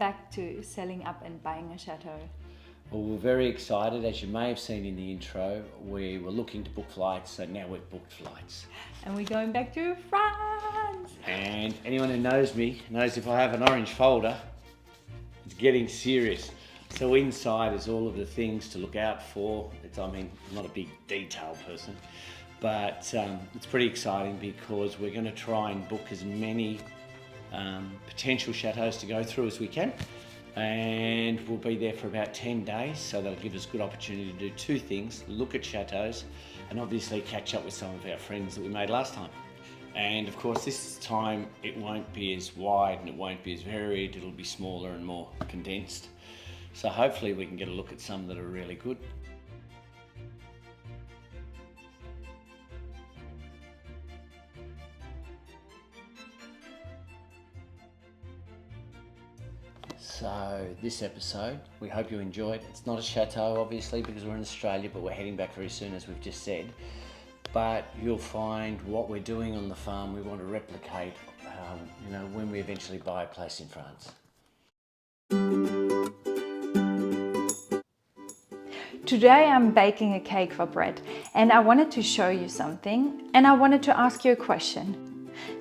back to selling up and buying a chateau. Well, we're very excited. As you may have seen in the intro, we were looking to book flights, so now we've booked flights. And we're going back to France! And anyone who knows me knows if I have an orange folder, it's getting serious. So inside is all of the things to look out for. I'm not a big detail person, but it's pretty exciting because we're going to try and book as many potential chateaus to go through as we can. And we'll be there for about 10 days, so that'll give us a good opportunity to do two things: look at chateaus and obviously catch up with some of our friends that we made last time. And of course this time it won't be as wide and it won't be as varied, it'll be smaller and more condensed. So hopefully we can get a look at some that are really good. So this episode, we hope you enjoyed. It's not a chateau obviously because we're in Australia, but we're heading back very soon as we've just said. But you'll find what we're doing on the farm we want to replicate when we eventually buy a place in France. Today I'm baking a cake for bread, and I wanted to show you something, and I wanted to ask you a question.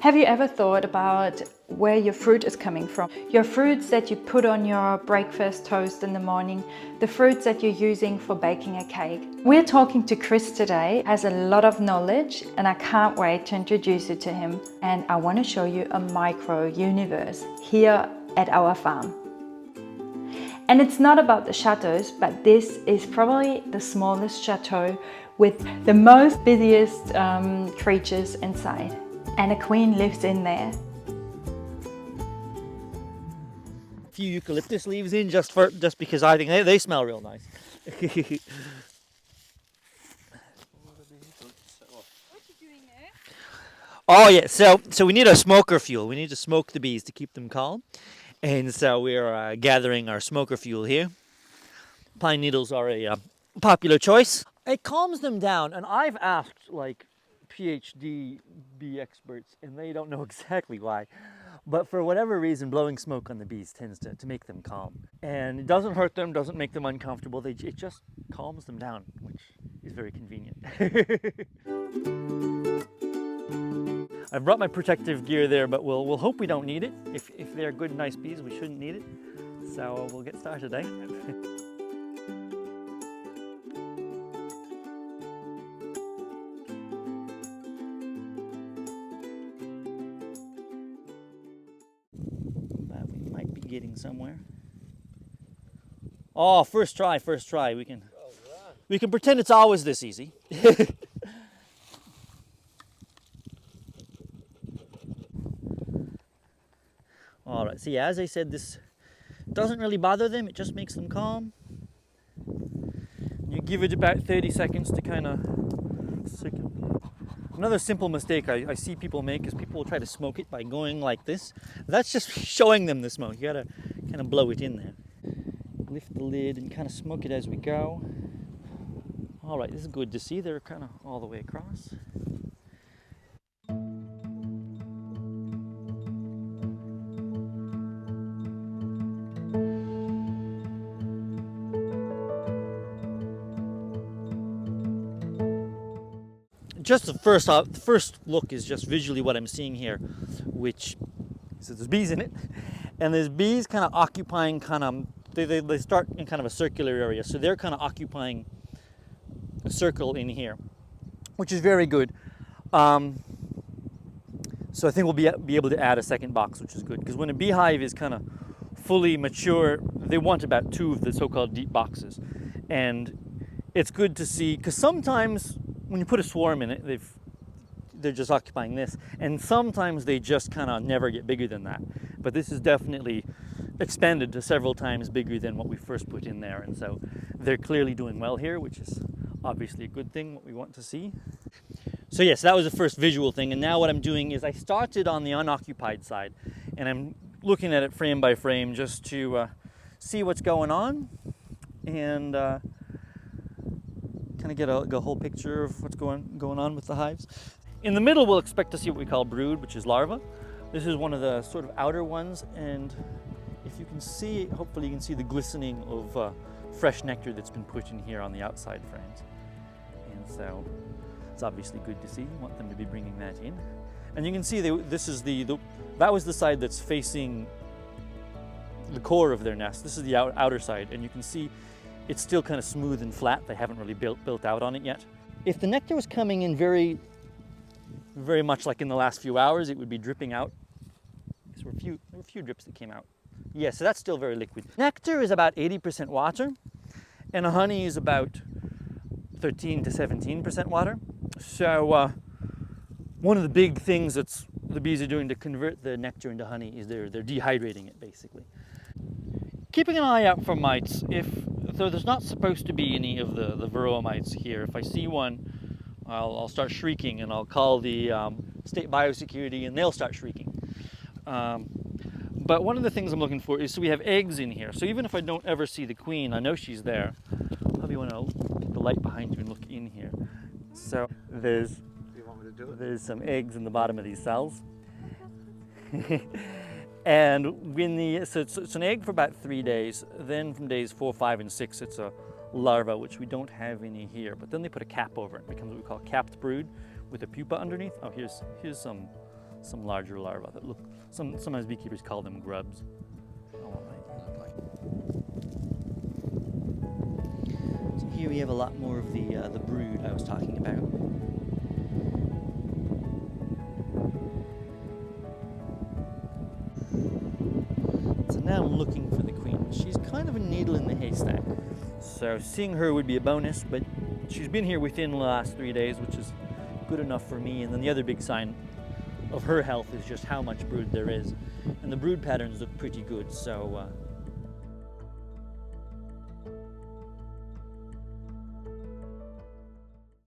Have you ever thought about where your fruit is coming from? Your fruits that you put on your breakfast toast in the morning, the fruits that you're using for baking a cake. We're talking to Kris today, has a lot of knowledge, and I can't wait to introduce you to him. And I want to show you a micro universe here at our farm. And it's not about the chateaus, but this is probably the smallest chateau with the most busiest creatures inside. And a queen lives in there. A few eucalyptus leaves in just because I think they smell real nice. What are you doing there? Oh yeah, so we need a smoker fuel. We need to smoke the bees to keep them calm. And so we're gathering our smoker fuel here. Pine needles are a popular choice. It calms them down, and I've asked like PhD bee experts, and they don't know exactly why. But for whatever reason, blowing smoke on the bees tends to make them calm. And it doesn't hurt them, doesn't make them uncomfortable. It just calms them down, which is very convenient. I've brought my protective gear there, but we'll hope we don't need it. If they're good, nice bees, we shouldn't need it. So we'll get started, eh? We might be getting somewhere. Oh, first try. We can pretend it's always this easy. All right, so yeah, as I said, this doesn't really bother them, it just makes them calm. You give it about 30 seconds to kind of sicken. Another simple mistake I see people make is people will try to smoke it by going like this. That's just showing them the smoke. You gotta kind of blow it in there. Lift the lid and kind of smoke it as we go. All right, this is good to see. They're kind of all the way across. Just the first look is just visually what I'm seeing here, which so there's bees in it, and there's bees kind of occupying they start in kind of a circular area, so they're kind of occupying a circle in here, which is very good. So I think we'll be able to add a second box, which is good, because when a beehive is kind of fully mature, they want about 2 of the so-called deep boxes, and it's good to see, because sometimes when you put a swarm in it, they're just occupying this, and sometimes they just kind of never get bigger than that. But this is definitely expanded to several times bigger than what we first put in there, and so they're clearly doing well here, which is obviously a good thing, what we want to see. So yes, that was the first visual thing, and now what I'm doing is I started on the unoccupied side, and I'm looking at it frame by frame just to see what's going on, and kind of get a whole picture of what's going on with the hives. In the middle, we'll expect to see what we call brood, which is larva. This is one of the sort of outer ones, and if you can see, hopefully you can see the glistening of fresh nectar that's been put in here on the outside frames. And so it's obviously good to see. You want them to be bringing that in. And you can see this is that was the side that's facing the core of their nest. This is the outer side, and you can see it's still kind of smooth and flat. They haven't really built out on it yet. If the nectar was coming in very much like in the last few hours, it would be dripping out. There were a few drips that came out. Yeah, so that's still very liquid. Nectar is about 80% water, and honey is about 13 to 17% water. So one of the big things that the bees are doing to convert the nectar into honey is they're dehydrating it, basically. Keeping an eye out for mites. Though there's not supposed to be any of the varroa mites here, if I see one, I'll start shrieking, and I'll call the state biosecurity, and they'll start shrieking. But one of the things I'm looking for is, so we have eggs in here. So even if I don't ever see the queen, I know she's there. Probably want to get the light behind you and look in here. So there's some eggs in the bottom of these cells. And so it's an egg for about 3 days. Then from days 4, 5, and 6, it's a larva, which we don't have any here. But then they put a cap over it. It becomes what we call capped brood with a pupa underneath. Oh, here's some larger larvae that look. Sometimes beekeepers call them grubs. So here we have a lot more of the brood I was talking about. So now I'm looking for the queen. She's kind of a needle in the haystack. So seeing her would be a bonus, but she's been here within the last 3 days, which is good enough for me. And then the other big sign of her health is just how much brood there is. And the brood patterns look pretty good, so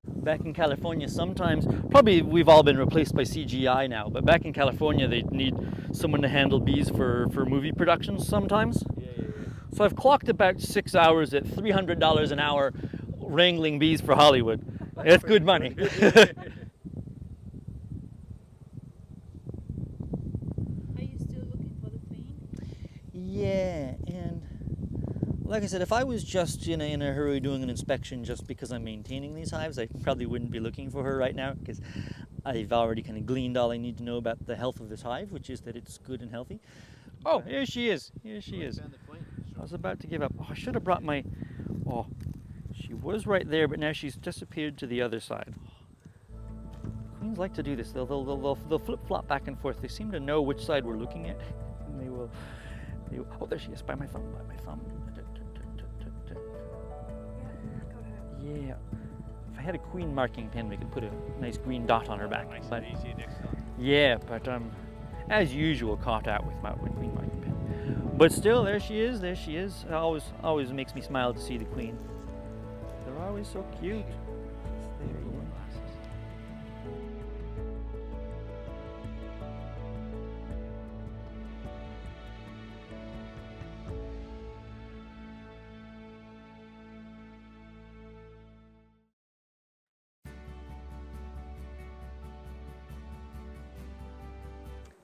back in California, sometimes, probably we've all been replaced by CGI now, but back in California they need someone to handle bees for movie productions sometimes. So I've clocked about 6 hours at $300 an hour wrangling bees for Hollywood. That's good money. Yeah, and like I said, if I was just in a hurry doing an inspection just because I'm maintaining these hives, I probably wouldn't be looking for her right now, because I've already kind of gleaned all I need to know about the health of this hive, which is that it's good and healthy. Oh, here she is. Here she is. I was about to give up. Oh, I should have brought my... Oh, she was right there, but now she's disappeared to the other side. Queens like to do this. They'll flip-flop back and forth. They seem to know which side we're looking at, and they will... Oh, there she is, by my thumb, Yeah. If I had a queen marking pen, we could put a nice green dot on her back. But, yeah, but as usual, caught out with my queen marking pen. But still, there she is, there she is. It always makes me smile to see the queen. They're always so cute. There you go.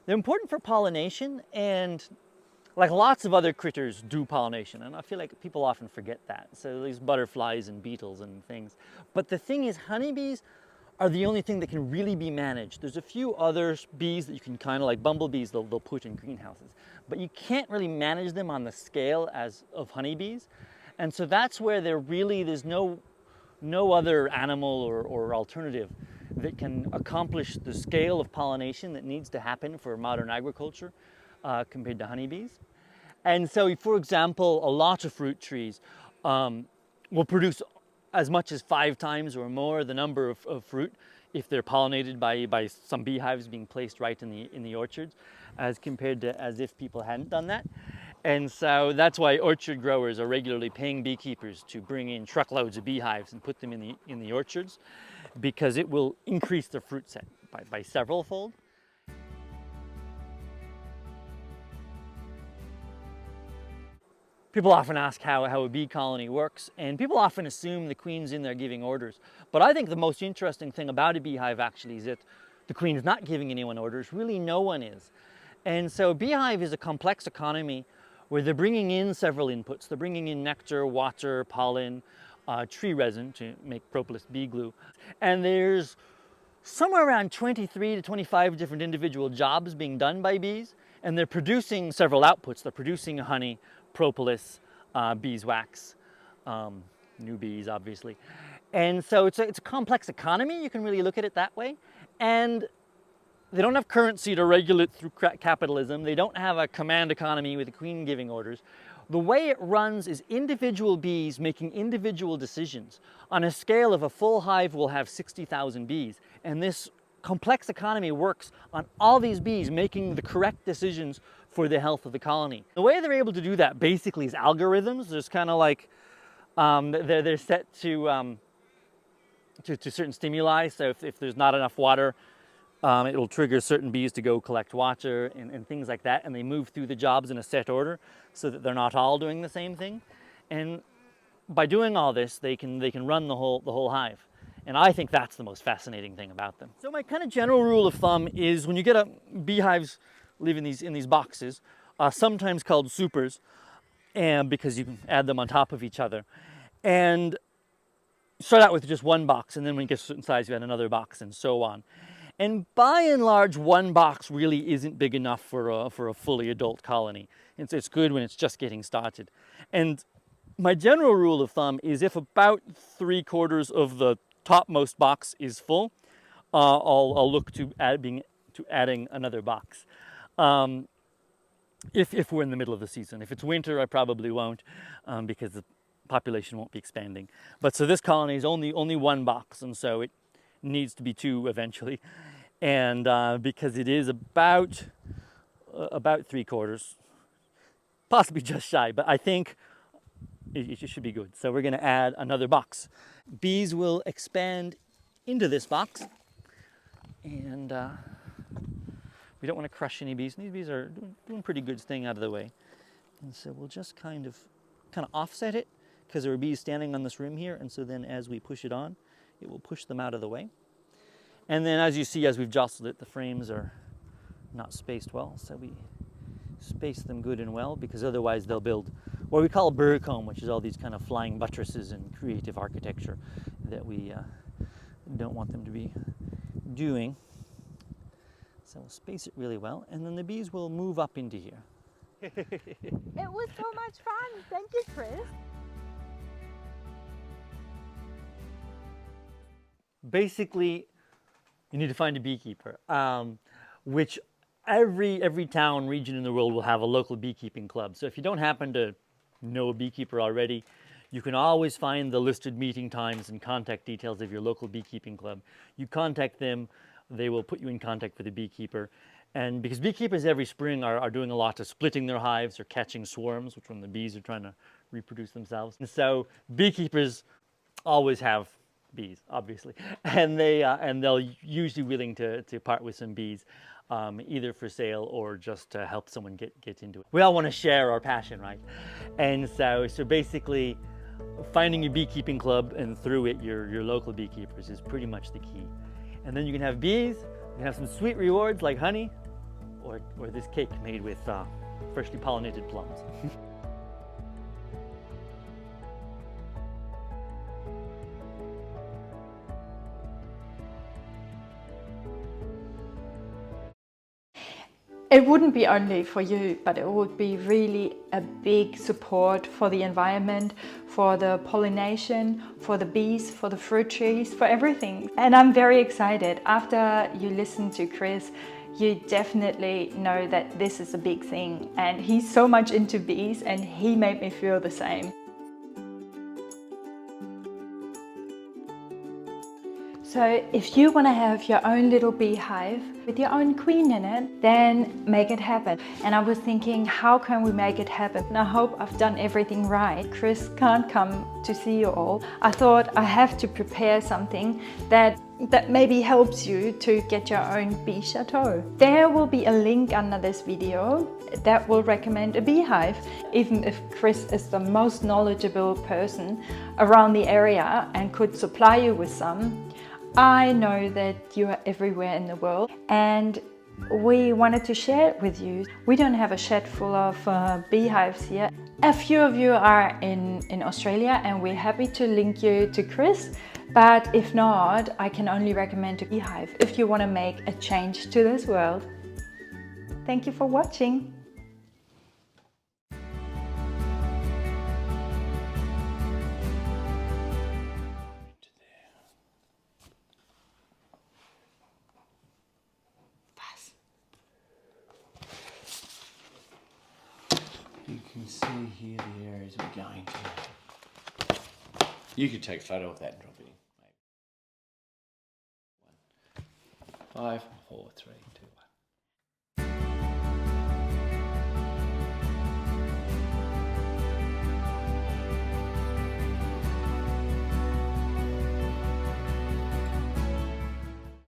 They're important for pollination, and like lots of other critters do pollination, and I feel like people often forget that. So these butterflies and beetles and things. But the thing is, honeybees are the only thing that can really be managed. There's a few other bees that you can kind of, like bumblebees, they'll put in greenhouses. But you can't really manage them on the scale as of honeybees. And so that's where there's no other animal or alternative that can accomplish the scale of pollination that needs to happen for modern agriculture compared to honeybees. And so, for example, a lot of fruit trees will produce as much as 5 times or more the number of fruit if they're pollinated by some beehives being placed right in the orchards, as compared to as if people hadn't done that. And so that's why orchard growers are regularly paying beekeepers to bring in truckloads of beehives and put them in the orchards, because it will increase the fruit set by several fold. People often ask how a bee colony works, and people often assume the queen's in there giving orders. But I think the most interesting thing about a beehive actually is that the queen is not giving anyone orders. Really, no one is. And so a beehive is a complex economy where they're bringing in several inputs. They're bringing in nectar, water, pollen, tree resin to make propolis bee glue. And there's somewhere around 23 to 25 different individual jobs being done by bees, and they're producing several outputs. They're producing honey, propolis, beeswax, new bees, obviously. And so it's a complex economy. You can really look at it that way. And they don't have currency to regulate through capitalism. They don't have a command economy with the queen giving orders. The way it runs is individual bees making individual decisions. On a scale of a full hive will have 60,000 bees. And this complex economy works on all these bees making the correct decisions for the health of the colony. The way they're able to do that basically is algorithms. There's kind of like, they're set to certain stimuli. So if there's not enough water, it'll trigger certain bees to go collect water and things like that, and they move through the jobs in a set order so that they're not all doing the same thing. And by doing all this, they can run the whole hive. And I think that's the most fascinating thing about them. So my kind of general rule of thumb is when you get beehives live in these boxes, sometimes called supers, and because you can add them on top of each other, and start out with just one box, and then when you get a certain size, you add another box, and so on. And by and large, one box really isn't big enough for a fully adult colony. It's good when it's just getting started. And my general rule of thumb is if about 3/4 of the topmost box is full, I'll look to adding another box. If we're in the middle of the season. If it's winter, I probably won't, because the population won't be expanding. But so this colony is only one box, and so it needs to be 2 eventually. And because it is about 3/4, possibly just shy, but I think it should be good. So we're going to add another box. Bees will expand into this box, and we don't want to crush any bees. These bees are doing pretty good staying out of the way. And so we'll just kind of offset it, because there are bees standing on this rim here, and so then as we push it on, it will push them out of the way. And then as you see, as we've jostled it, the frames are not spaced well, so we space them good and well, because otherwise they'll build what we call a bird comb, which is all these kind of flying buttresses and creative architecture that we don't want them to be doing. So we'll space it really well, and then the bees will move up into here. It was so much fun. Thank you, Chris. Basically, you need to find a beekeeper, which every town, region in the world will have a local beekeeping club. So if you don't happen to know a beekeeper already, you can always find the listed meeting times and contact details of your local beekeeping club. You contact them, they will put you in contact with a beekeeper. And because beekeepers every spring are doing a lot to splitting their hives or catching swarms, which when the bees are trying to reproduce themselves. And so beekeepers always have bees, obviously, and they'll usually willing to part with some bees, either for sale or just to help someone get into it. We all want to share our passion, right? And so basically finding your beekeeping club and through it your local beekeepers is pretty much the key. And then you can have bees, you can have some sweet rewards like honey, or this cake made with freshly pollinated plums. It wouldn't be only for you, but it would be really a big support for the environment, for the pollination, for the bees, for the fruit trees, for everything. And I'm very excited. After you listen to Chris, you definitely know that this is a big thing. And he's so much into bees, and he made me feel the same. So if you want to have your own little beehive with your own queen in it, then make it happen. And I was thinking, how can we make it happen? And I hope I've done everything right. Chris can't come to see you all. I thought I have to prepare something that maybe helps you to get your own bee chateau. There will be a link under this video that will recommend a beehive. Even if Chris is the most knowledgeable person around the area and could supply you with some, I know that you are everywhere in the world, and we wanted to share it with you. We don't have a shed full of beehives yet. A few of you are in Australia, and we're happy to link you to Kris. But if not, I can only recommend a beehive if you want to make a change to this world. Thank you for watching. You can see here the areas we're going to. You could take a photo of that and drop it in. 5, 4, 3, 2.